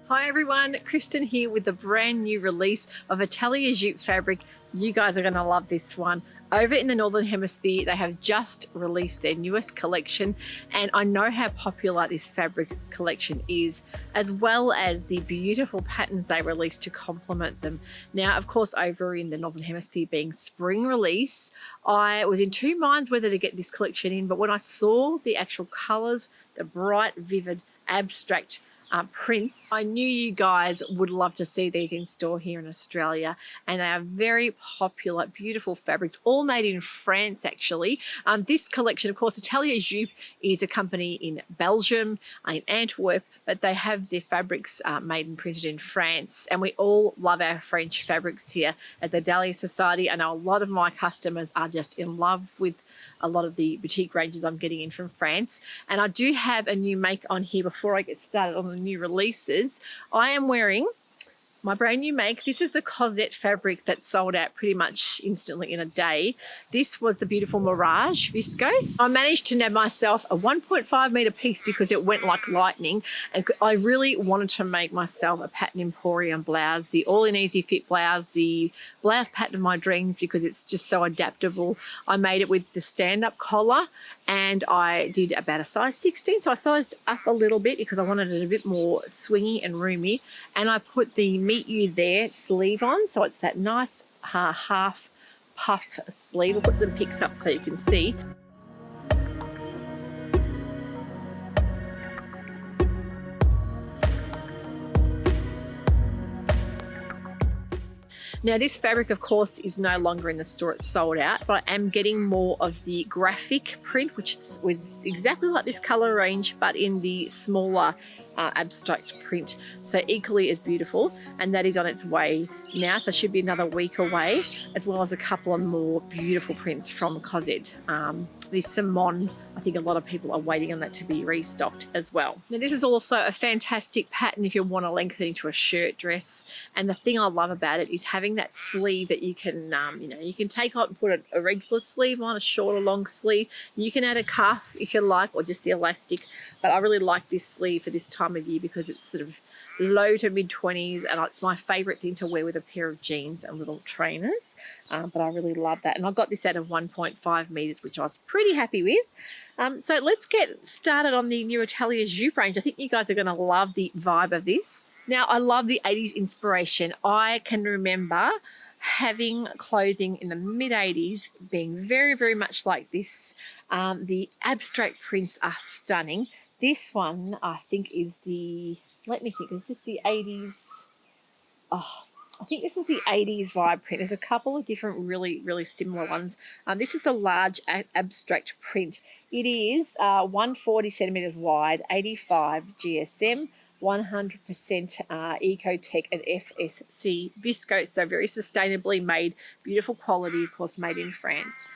Hi everyone, Kristen here with the brand new release of Atelier Jupe fabric. You guys are going to love this one. Over in the Northern Hemisphere, they have just released their newest collection, and I know how popular this fabric collection is, as well as the beautiful patterns they released to complement them. Now, of course, over in the Northern Hemisphere being spring release, I was in two minds whether to get this collection in, but when I saw the actual colours, the bright, vivid, abstract prints, I knew you guys would love to see these in store here in Australia, and they are very popular, beautiful fabrics, all made in France actually. This collection, of course, Atelier Jupe is a company in Belgium, in Antwerp, but they have their fabrics made and printed in France, and we all love our French fabrics here at the Dahlia Society. I know a lot of my customers are just in love with a lot of the boutique ranges I'm getting in from France. And I do have a new make on here before I get started on the new releases. I am wearing my brand new make. This is the Cousette fabric that sold out pretty much instantly in a day. This was the beautiful Mirage viscose. I managed to nab myself a 1.5 meter piece because it went like lightning, and I really wanted to make myself a Pattern Emporium blouse, the all-in easy fit blouse, the blouse pattern of my dreams, because it's just so adaptable. I made it with the stand-up collar, and I did about a size 16, so I sized up a little bit because I wanted it a bit more swingy and roomy, and I put the Meet You There sleeve on, so it's that nice half puff sleeve. I'll put some pics up so you can see. Now this fabric, of course, is no longer in the store, it's sold out, but I am getting more of the graphic print, which was exactly like this color range, but in the smaller abstract print, so equally as beautiful, and that is on its way now, so it should be another week away, as well as a couple of more beautiful prints from Cousette. The Simone, I think a lot of people are waiting on that to be restocked as well. Now this is also a fantastic pattern if you want to lengthen into a shirt dress, and the thing I love about it is having that sleeve that you can you can take out and put a regular sleeve on, a short or long sleeve. You can add a cuff if you like, or just the elastic, but I really like this sleeve for this time of year because it's sort of low to mid 20s, and it's my favorite thing to wear with a pair of jeans and little trainers, but I really love that. And I got this out of 1.5 meters, which I was pretty happy with. So let's get started on the new Atelier Jupe range. I think you guys are going to love the vibe of this. Now, I love the 80s inspiration. I can remember having clothing in the mid 80s being very, very much like this. The abstract prints are stunning. This one, I think, is the, let me think, is this the 80s? Oh, I think this is the 80s vibe print. There's a couple of different really, really similar ones. This is a large abstract print. It is 140 centimeters wide, 85 GSM, 100% Ecotech and FSC viscose, so very sustainably made, beautiful quality, of course, made in France.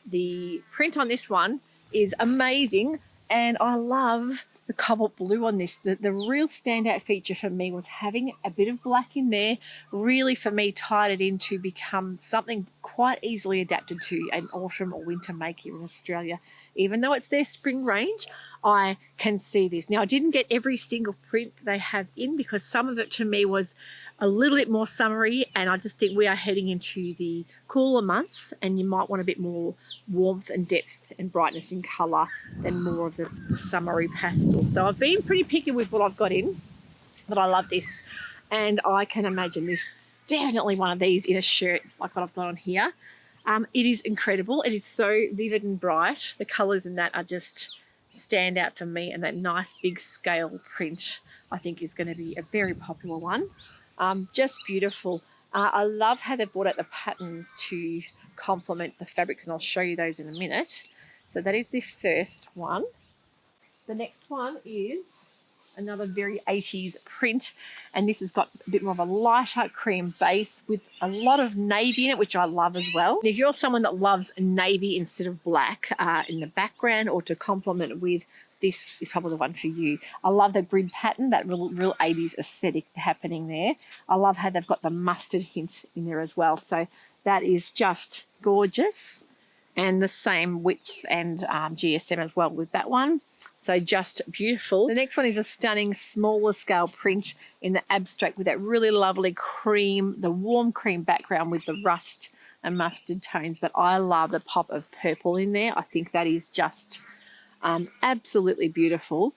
The print on this one is amazing, and I love the cobalt blue on this. The real standout feature for me was having a bit of black in there, really for me tied it in to become something quite easily adapted to an autumn or winter make here in Australia. Even though it's their spring range, I can see this. Now, I didn't get every single print they have in because some of it to me was a little bit more summery, and I just think we are heading into the cooler months, and you might want a bit more warmth and depth and brightness in colour than more of the summery pastels. So I've been pretty picky with what I've got in, but I love this, and I can imagine this definitely one of these in a shirt like what I've got on here. It is incredible. It is so vivid and bright. The colours in that are just stand out for me, and that nice big scale print I think is going to be a very popular one. Just beautiful. I love how they've brought out the patterns to complement the fabrics, and I'll show you those in a minute. So that is the first one. The next one is another very 80s print, and this has got a bit more of a lighter cream base with a lot of navy in it, which I love as well. And if you're someone that loves navy instead of black in the background, or to complement with, this is probably the one for you. I love the grid pattern, that real 80s aesthetic happening there. I love how they've got the mustard hint in there as well. So that is just gorgeous. And the same width and GSM as well with that one. So just beautiful. The next one is a stunning smaller scale print in the abstract with that really lovely cream, the warm cream background with the rust and mustard tones. But I love the pop of purple in there. I think that is just absolutely beautiful.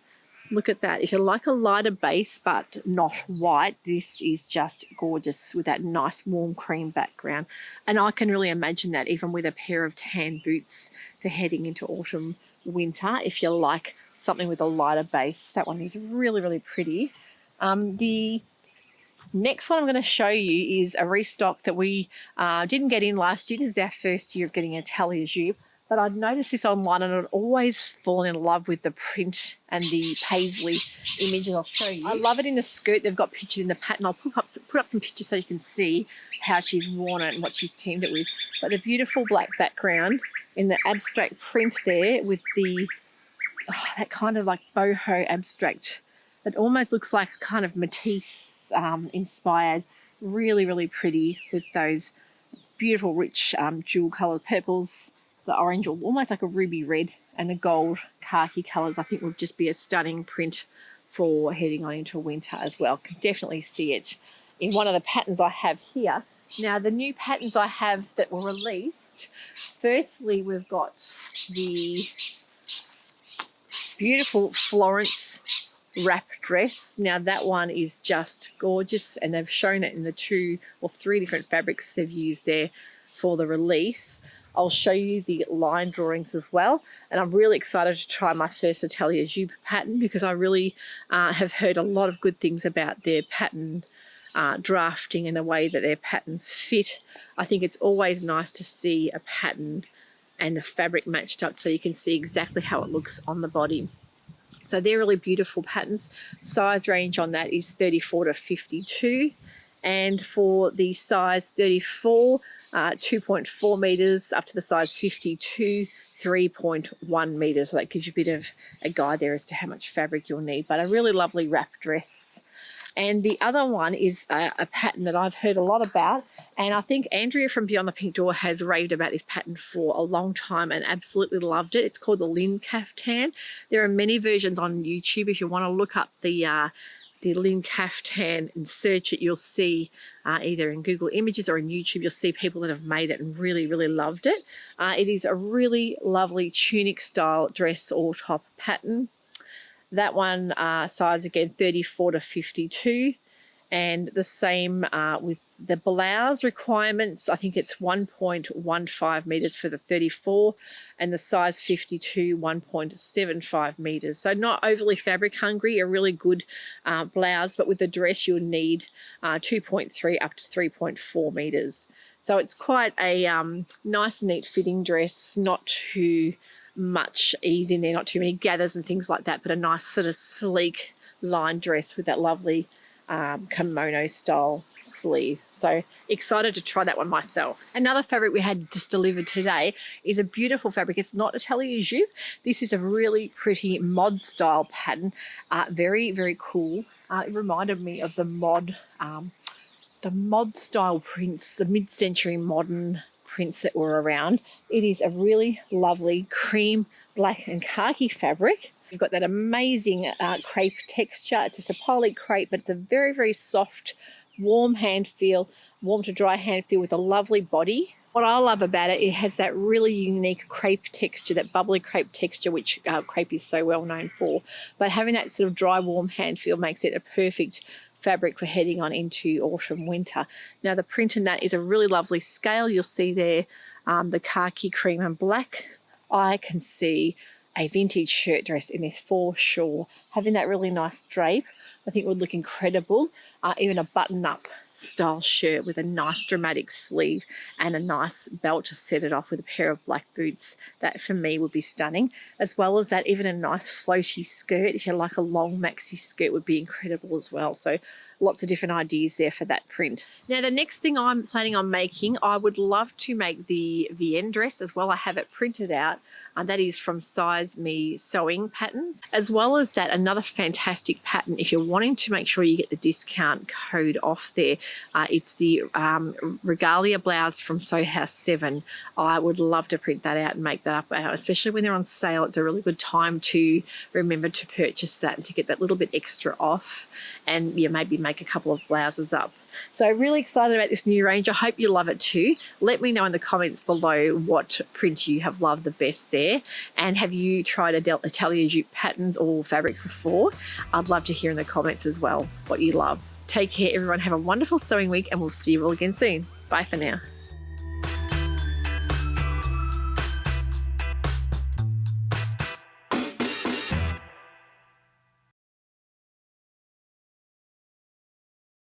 Look at that. If you like a lighter base but not white, this is just gorgeous with that nice warm cream background. And I can really imagine that even with a pair of tan boots for heading into autumn, winter, if you like something with a lighter base. That one is really, really pretty. The next one I'm going to show you is a restock that we didn't get in last year. This is our first year of getting Atelier Jupe. But I'd noticed this online and I'd always fallen in love with the print and the paisley images. I'll show you. I love it in the skirt. They've got pictures in the pattern. I'll put up some pictures so you can see how she's worn it and what she's teamed it with. But the beautiful black background in the abstract print there with the that kind of like boho abstract. It almost looks like kind of Matisse inspired. Really, really pretty with those beautiful rich jewel coloured purples. The orange, or almost like a ruby red, and the gold khaki colours, I think would just be a stunning print for heading on into winter as well. Can definitely see it in one of the patterns I have here. Now, the new patterns I have that were released, firstly, we've got the beautiful Florence wrap dress. Now, that one is just gorgeous, and they've shown it in the 2 or 3 different fabrics they've used there for the release. I'll show you the line drawings as well, and I'm really excited to try my first Atelier Jupe pattern because I really have heard a lot of good things about their pattern drafting and the way that their patterns fit. I think it's always nice to see a pattern and the fabric matched up so you can see exactly how it looks on the body. So they're really beautiful patterns. Size range on that is 34 to 52, and for the size 34, 2.4 meters up to the size 52, 3.1 meters. So that gives you a bit of a guide there as to how much fabric you'll need. But a really lovely wrap dress. And the other one is a pattern that I've heard a lot about, and I think Andrea from Beyond the Pink Door has raved about this pattern for a long time and absolutely loved it. It's called the Lynn Caftan. There are many versions on YouTube. If you want to look up the Lynn Caftan and search it, you'll see either in Google Images or in YouTube, you'll see people that have made it and really, really loved it. It is a really lovely tunic style dress or top pattern. That one size again 34 to 52, and the same with the blouse requirements. I think it's 1.15 meters for the 34, and the size 52 1.75 meters. So not overly fabric hungry, a really good blouse, but with the dress you'll need 2.3 up to 3.4 meters. So it's quite a nice neat fitting dress, not too much ease in there, not too many gathers and things like that, but a nice sort of sleek line dress with that lovely kimono style sleeve. So excited to try that one myself. Another fabric we had just delivered today is a beautiful fabric. It's not Atelier Jupe. This is a really pretty mod style pattern. Very, very cool. It reminded me of the mod style prints, the mid-century modern prints that were around. It is a really lovely cream, black and khaki fabric. You've got that amazing crepe texture. It's a poly crepe, but it's a very, very soft, warm hand feel, warm to dry hand feel with a lovely body. What I love about it, it has that really unique crepe texture, that bubbly crepe texture, which crepe is so well known for. But having that sort of dry, warm hand feel makes it a perfect fabric for heading on into autumn, winter. Now the print in that is a really lovely scale. You'll see there the khaki, cream and black. I can see a vintage shirt dress in this for sure. Having that really nice drape, I think would look incredible. Even a button-up style shirt with a nice dramatic sleeve and a nice belt to set it off with a pair of black boots. That for me would be stunning. As well as that, even a nice floaty skirt, if you like a long maxi skirt, would be incredible as well. So lots of different ideas there for that print. Now the next thing I'm planning on making, I would love to make the Vienne dress as well. I have it printed out. That is from Size Me Sewing Patterns. As well as that, another fantastic pattern, if you're wanting to make sure you get the discount code off there, it's the Regalia blouse from Sew House 7. I would love to print that out and make that up, especially when they're on sale. It's a really good time to remember to purchase that and to get that little bit extra off, and maybe make a couple of blouses up. So really excited about this new range. I hope you love it too. Let me know in the comments below what print you have loved the best there, and have you tried Atelier Jupe patterns or fabrics before? I'd love to hear in the comments as well what you love. Take care everyone, have a wonderful sewing week, and we'll see you all again soon. Bye for now.